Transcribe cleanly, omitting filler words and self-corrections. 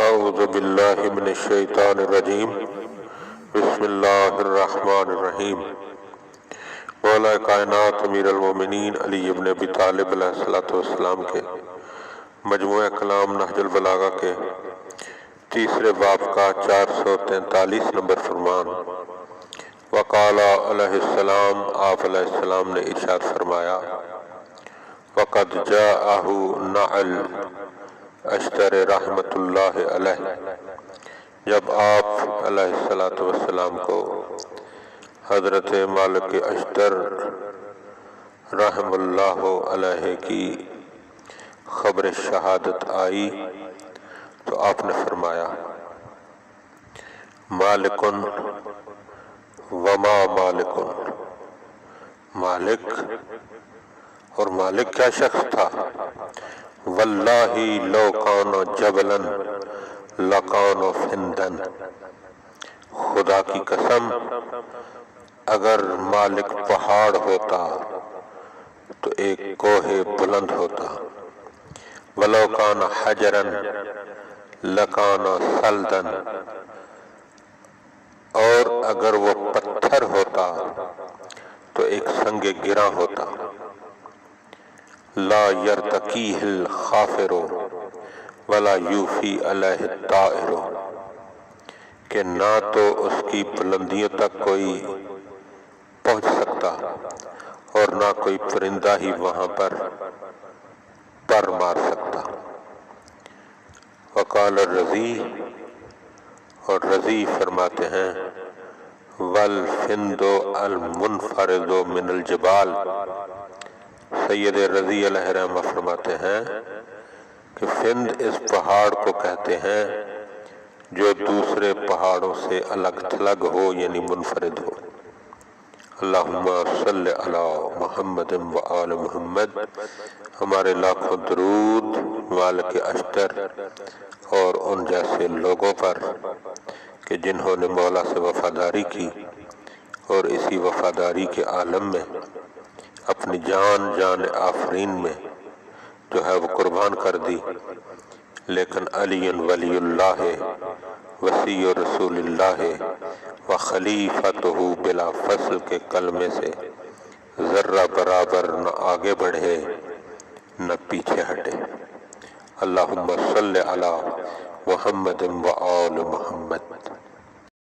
اعوذ باللہ من الشیطان الرجیم بسم اللہ الرحمن الرحیم۔ مولا کائنات امیر المومنین علی ابن ابی طالب علیہ السلام کے مجموعہ کلام نہج البلاغہ کے تیسرے باب کا 443 نمبر فرمان۔ وقال علیہ السلام، آپ علیہ السلام نے ارشاد فرمایا، وقد جاءہ نعل اشتر رحمت اللہ علیہ، جب آپ علیہ السلام کو حضرت مالک اشتر رحم اللہ علیہ کی خبر شہادت آئی تو آپ نے فرمایا، مالکن وما مالکن، مالک اور مالک کیا شخص تھا، واللہ لو کان جبلا لکان فندن، خدا کی قسم اگر مالک پہاڑ ہوتا تو ایک کوہ بلند ہوتا، ولو کان حجرا لکان سلدن، اور اگر وہ پتھر ہوتا تو ایک سنگ گراں ہوتا، لا یرتقیہ الخافر ولا یوفی علیہ الطائر، کہ نہ تو اس کی بلندیوں تک کوئی پہنچ سکتا اور نہ کوئی پرندہ ہی وہاں پر پر مار سکتا۔ وقال الرضی، اور رضی فرماتے ہیں، والفند المنفرد من الجبال، سید رضی علیہ رحمہ فرماتے ہیں کہ فند اس پہاڑ کو کہتے ہیں جو دوسرے پہاڑوں سے الگ تھلگ ہو، یعنی منفرد ہو۔ اللہم صلی علی محمد و آل محمد، ہمارے لاکھوں درود مالک اشتر اور ان جیسے لوگوں پر کہ جنہوں نے مولا سے وفاداری کی اور اسی وفاداری کے عالم میں اپنی جان آفرین میں جو ہے وہ قربان کر دی، لیکن علی ولی اللہ وصی رسول اللہ و خلیفتہ بلا فصل کے کلمے سے ذرہ برابر نہ آگے بڑھے نہ پیچھے ہٹے۔ اللہم صلی علی محمد و آل محمد۔